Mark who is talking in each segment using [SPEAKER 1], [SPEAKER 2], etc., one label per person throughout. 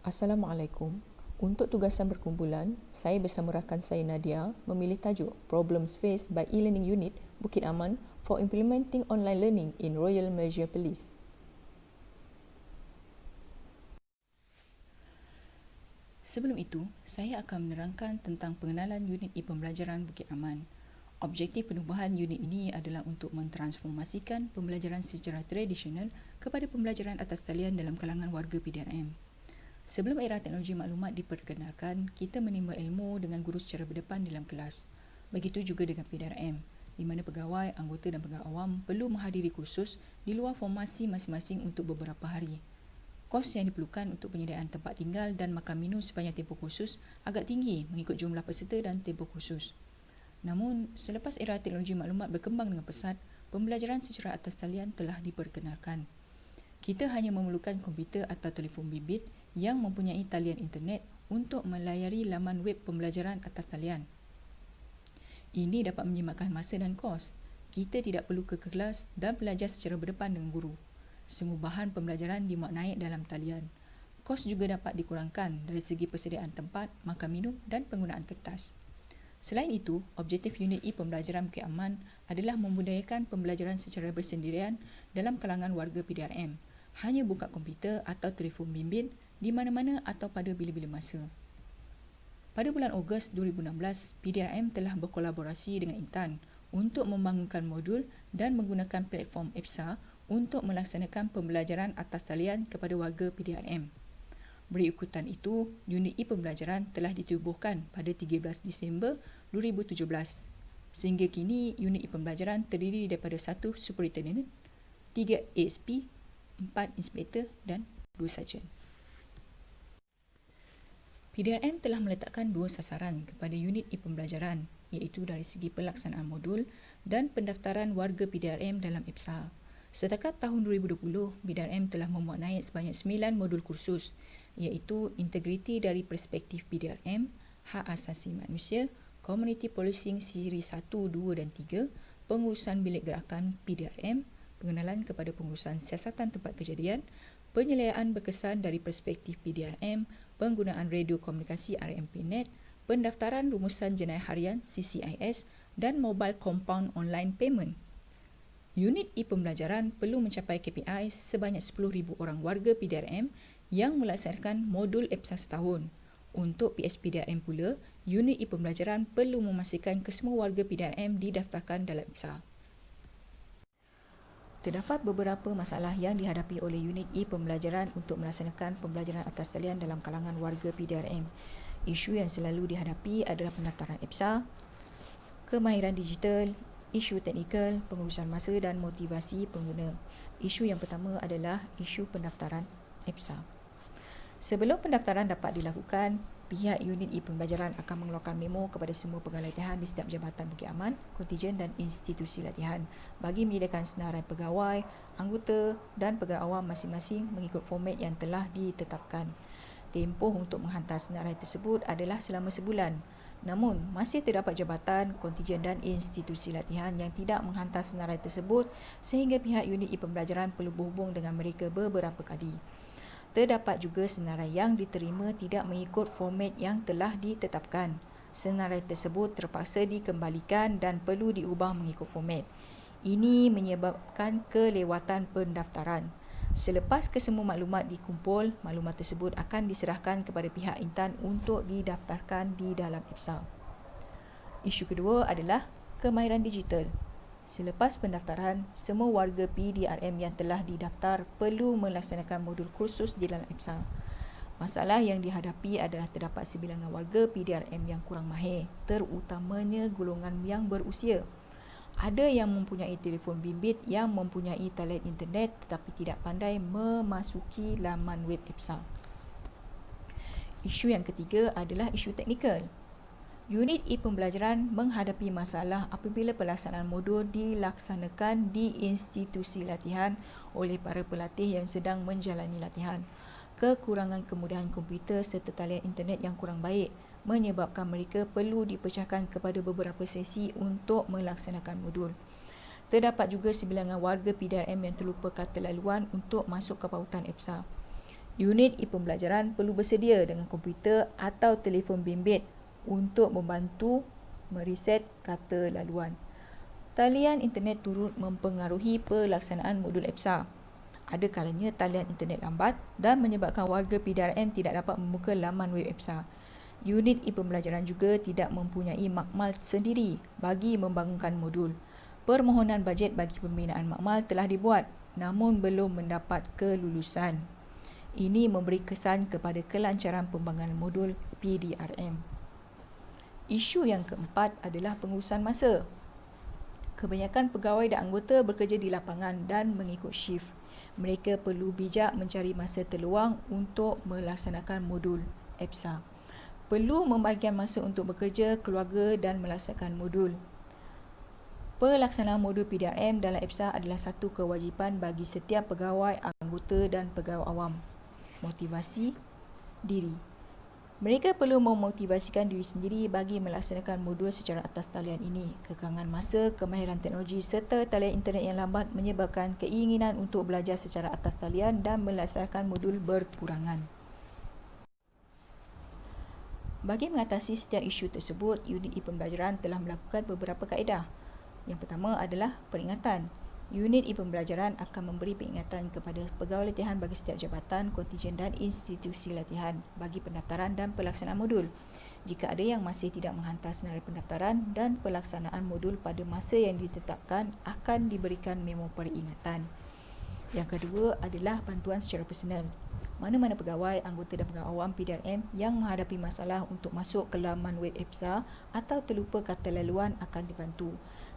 [SPEAKER 1] Assalamualaikum. Untuk tugasan berkumpulan, saya bersama rakan saya Nadia memilih tajuk Problems Faced by E-Learning Unit Bukit Aman for Implementing Online Learning in Royal Malaysia Police. Sebelum itu, saya akan menerangkan tentang pengenalan unit e-pembelajaran Bukit Aman. Objektif penubuhan unit ini adalah untuk mentransformasikan pembelajaran secara tradisional kepada pembelajaran atas talian dalam kalangan warga PDRM. Sebelum era teknologi maklumat diperkenalkan, kita menimba ilmu dengan guru secara berdepan dalam kelas. Begitu juga dengan PDRM, di mana pegawai, anggota dan pegawai awam perlu menghadiri kursus di luar formasi masing-masing untuk beberapa hari. Kos yang diperlukan untuk penyediaan tempat tinggal dan makan minum sepanjang tempoh kursus agak tinggi mengikut jumlah peserta dan tempoh kursus. Namun, selepas era teknologi maklumat berkembang dengan pesat, pembelajaran secara atas talian telah diperkenalkan. Kita hanya memerlukan komputer atau telefon bimbit yang mempunyai talian internet untuk melayari laman web pembelajaran atas talian. Ini dapat menjimatkan masa dan kos. Kita tidak perlu ke kelas dan belajar secara berdepan dengan guru. Semua bahan pembelajaran dimuat naik dalam talian. Kos juga dapat dikurangkan dari segi persediaan tempat, makan minum dan penggunaan kertas. Selain itu, objektif unit e-pembelajaran Bukit Aman adalah membudayakan pembelajaran secara bersendirian dalam kalangan warga PDRM. Hanya buka komputer atau telefon bimbit di mana-mana atau pada bila-bila masa. Pada bulan Ogos 2016, PDRM telah berkolaborasi dengan Intan untuk membangunkan modul dan menggunakan platform EPSA untuk melaksanakan pembelajaran atas talian kepada warga PDRM. Berikutan itu, unit e-pembelajaran telah ditubuhkan pada 13 Disember 2017. Sehingga kini, unit e-pembelajaran terdiri daripada 1 superintendent, 3 ASP, 4 inspektor dan 2 sarjan. PDRM telah meletakkan 2 sasaran kepada unit e-pembelajaran, iaitu dari segi pelaksanaan modul dan pendaftaran warga PDRM dalam EPSA. Setakat tahun 2020, PDRM telah memuat naik sebanyak 9 modul kursus, iaitu Integriti dari Perspektif PDRM, Hak Asasi Manusia, Community Policing Siri 1, 2 dan 3, Pengurusan Bilik Gerakan PDRM, Pengenalan kepada Pengurusan Siasatan Tempat Kejadian, Penyelesaian berkesan dari Perspektif PDRM, Penggunaan Radio Komunikasi RMPNet, Pendaftaran Rumusan Jenayah Harian CCIS dan Mobile Compound Online Payment. Unit e-pembelajaran perlu mencapai KPI sebanyak 10,000 orang warga PDRM yang melaksanakan modul EPSA setahun. Untuk PSPDRM pula, unit e-pembelajaran perlu memastikan kesemua warga PDRM didaftarkan dalam EPSA. Terdapat beberapa masalah yang dihadapi oleh unit e-pembelajaran untuk melaksanakan pembelajaran atas talian dalam kalangan warga PDRM. Isu yang selalu dihadapi adalah pendaftaran EPSA, kemahiran digital, isu teknikal, pengurusan masa dan motivasi pengguna. Isu yang pertama adalah isu pendaftaran EPSA. Sebelum pendaftaran dapat dilakukan, pihak unit e-pembelajaran akan mengeluarkan memo kepada semua pegawai latihan di setiap jabatan Bukit Aman, kontijen dan institusi latihan bagi menyediakan senarai pegawai, anggota dan pegawai awam masing-masing mengikut format yang telah ditetapkan. Tempoh untuk menghantar senarai tersebut adalah selama sebulan. Namun, masih terdapat jabatan, kontijen dan institusi latihan yang tidak menghantar senarai tersebut sehingga pihak unit e-pembelajaran perlu berhubung dengan mereka beberapa kali. Terdapat juga senarai yang diterima tidak mengikut format yang telah ditetapkan. Senarai tersebut terpaksa dikembalikan dan perlu diubah mengikut format. Ini menyebabkan kelewatan pendaftaran. Selepas kesemua maklumat dikumpul, maklumat tersebut akan diserahkan kepada pihak Intan untuk didaftarkan di dalam EPSA. Isu kedua adalah kemahiran digital. Selepas pendaftaran, semua warga PDRM yang telah didaftar perlu melaksanakan modul kursus di dalam EPSA. Masalah yang dihadapi adalah terdapat sebilangan warga PDRM yang kurang mahir, terutamanya golongan yang berusia. Ada yang mempunyai telefon bimbit yang mempunyai talian internet tetapi tidak pandai memasuki laman web EPSA. Isu yang ketiga adalah isu teknikal. Unit e-pembelajaran menghadapi masalah apabila pelaksanaan modul dilaksanakan di institusi latihan oleh para pelatih yang sedang menjalani latihan. Kekurangan kemudahan komputer serta talian internet yang kurang baik menyebabkan mereka perlu dipecahkan kepada beberapa sesi untuk melaksanakan modul. Terdapat juga sebilangan warga PDRM yang terlupa kata laluan untuk masuk ke pautan EPSA. Unit e-pembelajaran perlu bersedia dengan komputer atau telefon bimbit untuk membantu mereset kata laluan. Talian internet turut mempengaruhi pelaksanaan modul EBSA. Ada kalanya talian internet lambat dan menyebabkan warga PDRM tidak dapat membuka laman web EBSA. Unit e-pembelajaran juga tidak mempunyai makmal sendiri bagi membangunkan modul. Permohonan bajet bagi pembinaan makmal telah dibuat namun belum mendapat kelulusan. Ini memberi kesan kepada kelancaran pembangunan modul PDRM. Isu yang keempat adalah pengurusan masa. Kebanyakan pegawai dan anggota bekerja di lapangan dan mengikut shift. Mereka perlu bijak mencari masa terluang untuk melaksanakan modul EBSA. Perlu membahagikan masa untuk bekerja, keluarga dan melaksanakan modul. Pelaksanaan modul PDRM dalam EBSA adalah satu kewajipan bagi setiap pegawai, anggota dan pegawai awam. Motivasi diri. Mereka perlu memotivasikan diri sendiri bagi melaksanakan modul secara atas talian ini. Kekangan masa, kemahiran teknologi serta talian internet yang lambat menyebabkan keinginan untuk belajar secara atas talian dan melaksanakan modul berkurangan. Bagi mengatasi setiap isu tersebut, unit e-pembelajaran telah melakukan beberapa kaedah. Yang pertama adalah peringatan. Unit e-pembelajaran akan memberi peringatan kepada pegawai latihan bagi setiap jabatan, kontijen dan institusi latihan bagi pendaftaran dan pelaksanaan modul. Jika ada yang masih tidak menghantar senarai pendaftaran dan pelaksanaan modul pada masa yang ditetapkan, akan diberikan memo peringatan. Yang kedua adalah bantuan secara personal. Mana-mana pegawai, anggota dan pegawai awam PDRM yang menghadapi masalah untuk masuk ke laman web EBSA atau terlupa kata laluan akan dibantu.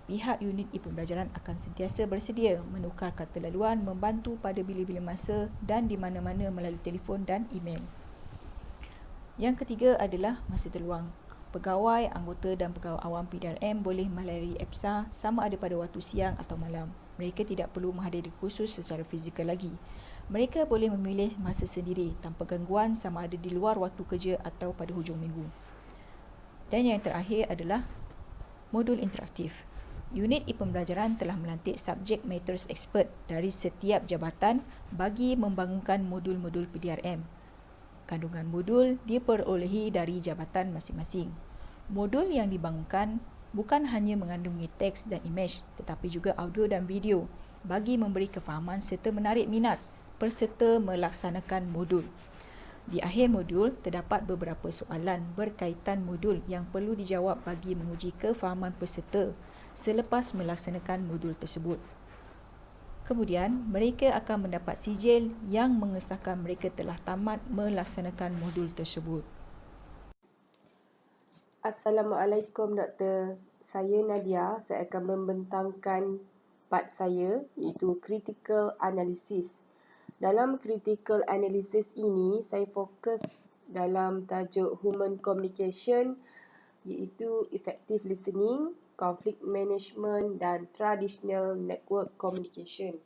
[SPEAKER 1] Pihak unit e-pembelajaran akan sentiasa bersedia menukar kata laluan, membantu pada bila-bila masa dan di mana-mana melalui telefon dan email. Yang ketiga adalah masa terluang. Pegawai, anggota dan pegawai awam PDRM boleh melayari EBSA sama ada pada waktu siang atau malam. Mereka tidak perlu menghadiri kursus secara fizikal lagi. Mereka boleh memilih masa sendiri tanpa gangguan sama ada di luar waktu kerja atau pada hujung minggu. Dan yang terakhir adalah modul interaktif. Unit e-pembelajaran telah melantik subject matters expert dari setiap jabatan bagi membangunkan modul-modul PDRM. Kandungan modul diperolehi dari jabatan masing-masing. Modul yang dibangunkan bukan hanya mengandungi teks dan imej, tetapi juga audio dan video bagi memberi kefahaman serta menarik minat peserta melaksanakan modul. Di akhir modul, terdapat beberapa soalan berkaitan modul yang perlu dijawab bagi menguji kefahaman peserta selepas melaksanakan modul tersebut. Kemudian, mereka akan mendapat sijil yang mengesahkan mereka telah tamat melaksanakan modul tersebut.
[SPEAKER 2] Assalamualaikum Doktor. Saya Nadia. Saya akan membentangkan part saya iaitu Critical Analysis. Dalam Critical Analysis ini, saya fokus dalam tajuk Human Communication iaitu Effective Listening, Conflict Management dan Traditional Network Communication.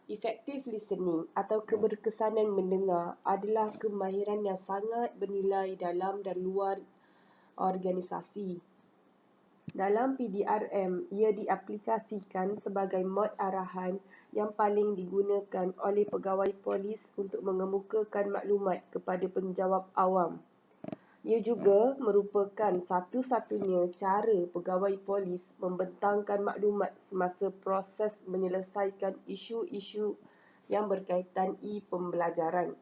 [SPEAKER 2] Effective listening atau keberkesanan mendengar adalah kemahiran yang sangat bernilai dalam dan luar organisasi. Dalam PDRM, ia diaplikasikan sebagai mod arahan yang paling digunakan oleh pegawai polis untuk mengemukakan maklumat kepada penjawab awam. Ia juga merupakan satu-satunya cara pegawai polis membentangkan maklumat semasa proses menyelesaikan isu-isu yang berkaitan e-pembelajaran.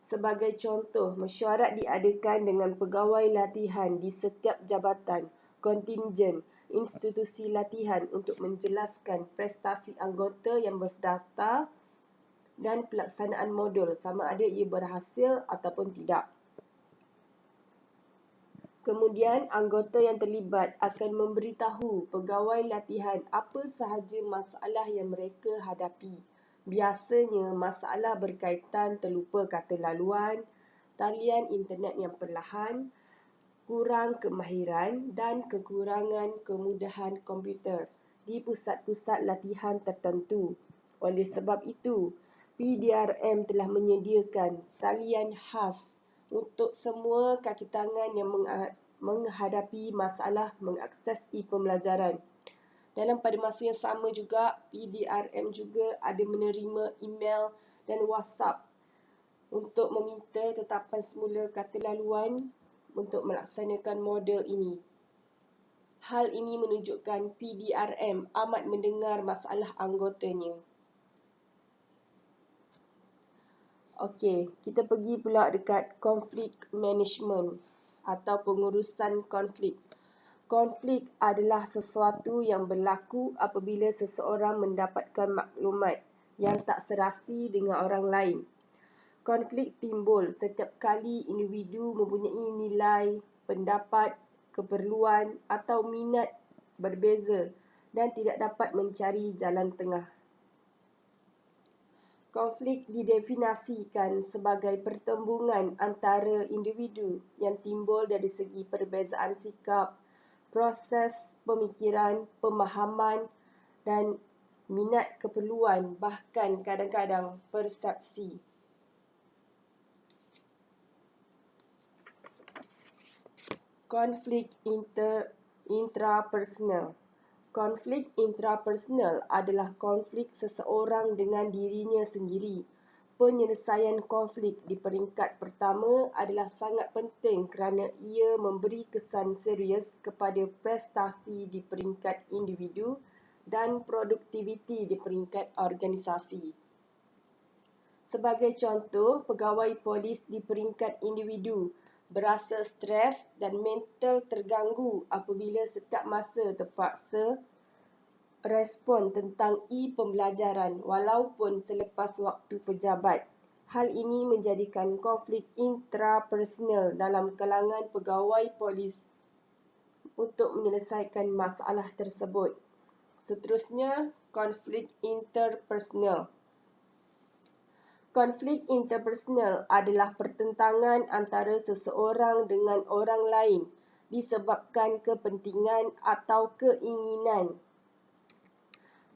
[SPEAKER 2] Sebagai contoh, mesyuarat diadakan dengan pegawai latihan di setiap jabatan, kontingen, institusi latihan untuk menjelaskan prestasi anggota yang berdaftar dan pelaksanaan modul sama ada ia berhasil ataupun tidak. Kemudian, anggota yang terlibat akan memberitahu pegawai latihan apa sahaja masalah yang mereka hadapi. Biasanya, masalah berkaitan terlupa kata laluan, talian internet yang perlahan, kurang kemahiran dan kekurangan kemudahan komputer di pusat-pusat latihan tertentu. Oleh sebab itu, PDRM telah menyediakan talian khas untuk semua kaki tangan yang menghadapi masalah mengakses e-pembelajaran. Dalam pada masa yang sama juga, PDRM juga ada menerima email dan WhatsApp untuk meminta tetapan semula kata laluan untuk melaksanakan model ini. Hal ini menunjukkan PDRM amat mendengar masalah anggotanya. Okey, kita pergi pula dekat conflict management atau pengurusan konflik. Konflik adalah sesuatu yang berlaku apabila seseorang mendapatkan maklumat yang tak serasi dengan orang lain. Konflik timbul setiap kali individu mempunyai nilai, pendapat, keperluan atau minat berbeza dan tidak dapat mencari jalan tengah. Konflik didefinisikan sebagai pertembungan antara individu yang timbul dari segi perbezaan sikap, proses pemikiran, pemahaman dan minat keperluan, bahkan kadang-kadang persepsi. Konflik intrapersonal. Konflik intrapersonal adalah konflik seseorang dengan dirinya sendiri. Penyelesaian konflik di peringkat pertama adalah sangat penting kerana ia memberi kesan serius kepada prestasi di peringkat individu dan produktiviti di peringkat organisasi. Sebagai contoh, pegawai polis di peringkat individu berasa stres dan mental terganggu apabila setiap masa terpaksa respon tentang e-pembelajaran walaupun selepas waktu pejabat. Hal ini menjadikan konflik intrapersonal dalam kalangan pegawai polis untuk menyelesaikan masalah tersebut. Seterusnya, konflik interpersonal. Konflik interpersonal adalah pertentangan antara seseorang dengan orang lain disebabkan kepentingan atau keinginan.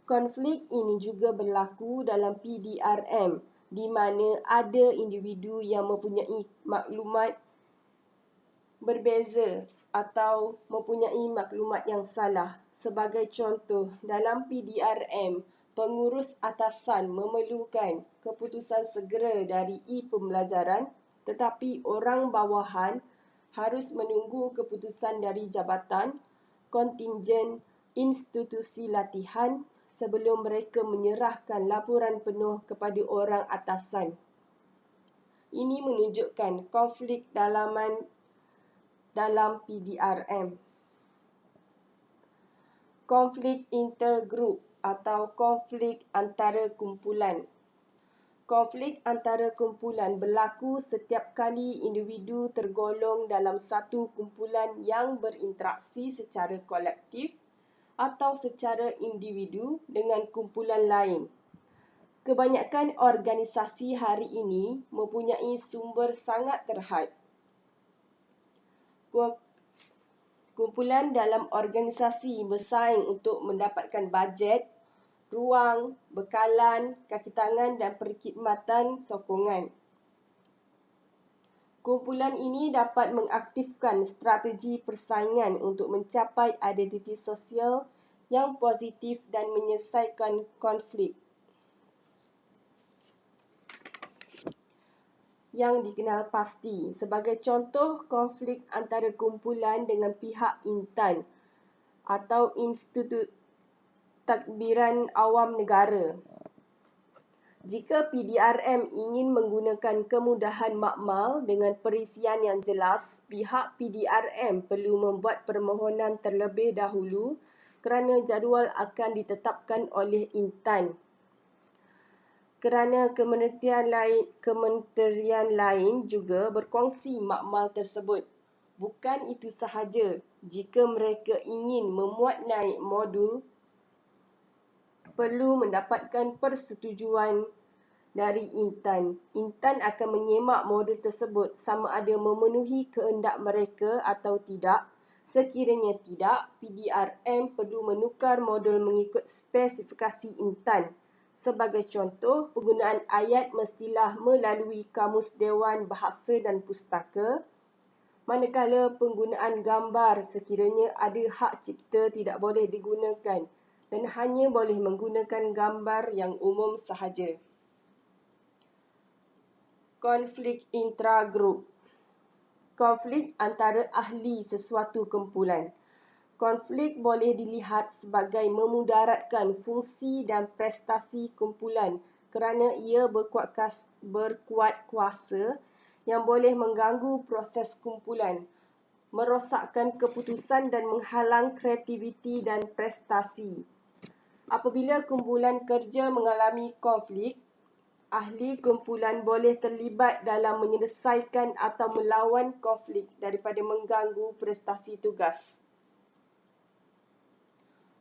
[SPEAKER 2] Konflik ini juga berlaku dalam PDRM di mana ada individu yang mempunyai maklumat berbeza atau mempunyai maklumat yang salah. Sebagai contoh, dalam PDRM, pengurus atasan memerlukan keputusan segera dari e-pembelajaran tetapi orang bawahan harus menunggu keputusan dari jabatan, kontingen, institusi latihan sebelum mereka menyerahkan laporan penuh kepada orang atasan. Ini menunjukkan konflik dalam PDRM. Konflik intergroup atau konflik antara kumpulan. Konflik antara kumpulan berlaku setiap kali individu tergolong dalam satu kumpulan yang berinteraksi secara kolektif atau secara individu dengan kumpulan lain. Kebanyakan organisasi hari ini mempunyai sumber sangat terhad. Kumpulan dalam organisasi bersaing untuk mendapatkan bajet, ruang, bekalan, kaki tangan dan perkhidmatan sokongan. Kumpulan ini dapat mengaktifkan strategi persaingan untuk mencapai identiti sosial yang positif dan menyelesaikan konflik yang dikenal pasti. Sebagai contoh, konflik antara kumpulan dengan pihak intan atau Institut Tadbiran Awam Negara. Jika PDRM ingin menggunakan kemudahan makmal dengan perisian yang jelas, pihak PDRM perlu membuat permohonan terlebih dahulu kerana jadual akan ditetapkan oleh intan. Kerana kementerian lain juga berkongsi makmal tersebut. Bukan itu sahaja, jika mereka ingin memuat naik modul, perlu mendapatkan persetujuan dari intan. Intan akan menyemak modul tersebut sama ada memenuhi kehendak mereka atau tidak. Sekiranya tidak, PDRM perlu menukar modul mengikut spesifikasi intan. Sebagai contoh, penggunaan ayat mestilah melalui Kamus Dewan Bahasa dan Pustaka, manakala penggunaan gambar sekiranya ada hak cipta tidak boleh digunakan dan hanya boleh menggunakan gambar yang umum sahaja. Konflik intragrup. Konflik antara ahli sesuatu kumpulan. Konflik boleh dilihat sebagai memudaratkan fungsi dan prestasi kumpulan kerana ia berkuat kuasa yang boleh mengganggu proses kumpulan, merosakkan keputusan dan menghalang kreativiti dan prestasi. Apabila kumpulan kerja mengalami konflik, ahli kumpulan boleh terlibat dalam menyelesaikan atau melawan konflik daripada mengganggu prestasi tugas.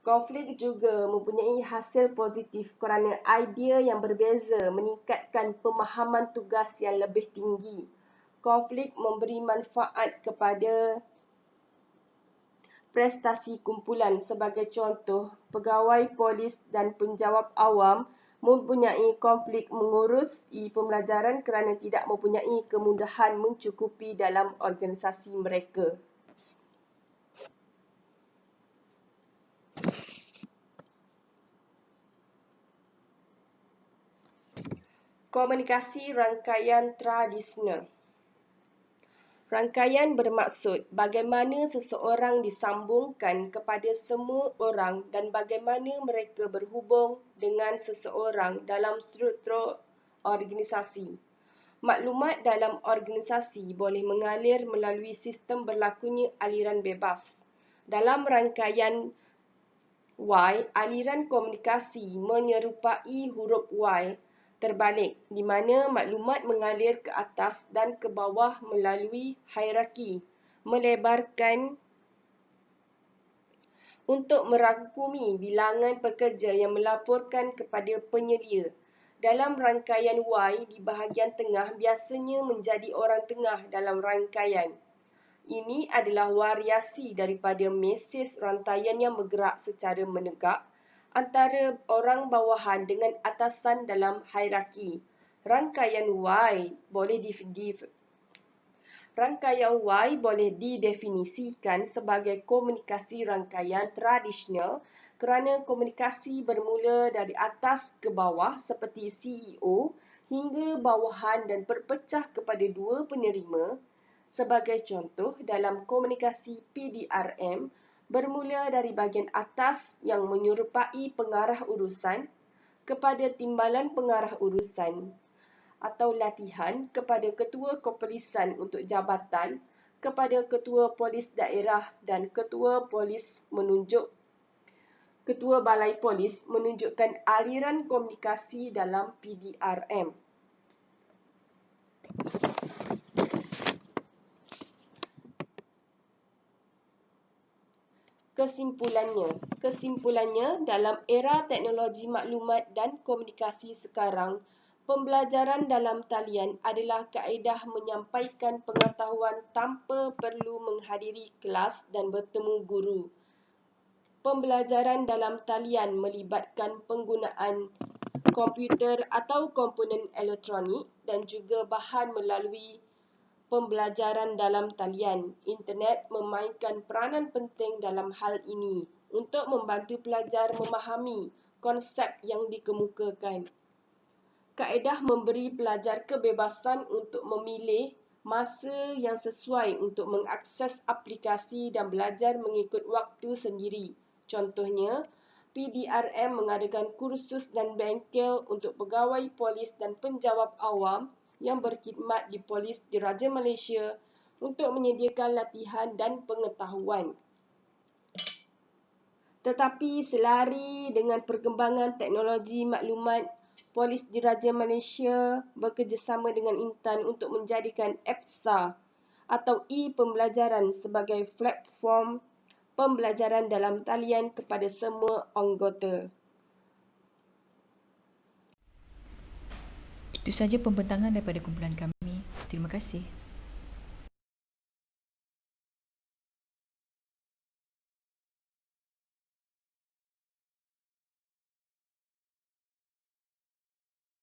[SPEAKER 2] Konflik juga mempunyai hasil positif kerana idea yang berbeza meningkatkan pemahaman tugas yang lebih tinggi. Konflik memberi manfaat kepada prestasi kumpulan. Sebagai contoh, pegawai polis dan penjawat awam mempunyai konflik mengurusi pembelajaran kerana tidak mempunyai kemudahan mencukupi dalam organisasi mereka. Komunikasi rangkaian tradisional. Rangkaian bermaksud bagaimana seseorang disambungkan kepada semua orang dan bagaimana mereka berhubung dengan seseorang dalam struktur organisasi. Maklumat dalam organisasi boleh mengalir melalui sistem berlakunya aliran bebas. Dalam rangkaian Y, aliran komunikasi menyerupai huruf Y terbalik, di mana maklumat mengalir ke atas dan ke bawah melalui hierarki, melebarkan untuk merangkumi bilangan pekerja yang melaporkan kepada penyedia. Dalam rangkaian Y, di bahagian tengah biasanya menjadi orang tengah dalam rangkaian. Ini adalah variasi daripada mesej rantaian yang bergerak secara menegak antara orang bawahan dengan atasan dalam hierarki. Rangkaian Y boleh didefinisikan sebagai komunikasi rangkaian tradisional kerana komunikasi bermula dari atas ke bawah seperti CEO hingga bawahan dan berpecah kepada dua penerima. Sebagai contoh, dalam komunikasi PDRM, bermula dari bahagian atas yang menyerupai pengarah urusan kepada timbalan pengarah urusan atau latihan kepada ketua kepolisan untuk jabatan kepada ketua polis daerah dan ketua balai polis menunjukkan aliran komunikasi dalam PDRM. Kesimpulannya, dalam era teknologi maklumat dan komunikasi sekarang, pembelajaran dalam talian adalah kaedah menyampaikan pengetahuan tanpa perlu menghadiri kelas dan bertemu guru. Pembelajaran dalam talian melibatkan penggunaan komputer atau komponen elektronik dan juga bahan melalui pembelajaran dalam talian. Internet memainkan peranan penting dalam hal ini untuk membantu pelajar memahami konsep yang dikemukakan. Kaedah memberi pelajar kebebasan untuk memilih masa yang sesuai untuk mengakses aplikasi dan belajar mengikut waktu sendiri. Contohnya, PDRM mengadakan kursus dan bengkel untuk pegawai polis dan penjawat awam yang berkhidmat di Polis Diraja Malaysia untuk menyediakan latihan dan pengetahuan. Tetapi selari dengan perkembangan teknologi maklumat, Polis Diraja Malaysia bekerjasama dengan Intan untuk menjadikan EPSA atau e-pembelajaran sebagai platform pembelajaran dalam talian kepada semua anggota.
[SPEAKER 1] Itu sahaja pembentangan daripada kumpulan kami. Terima kasih.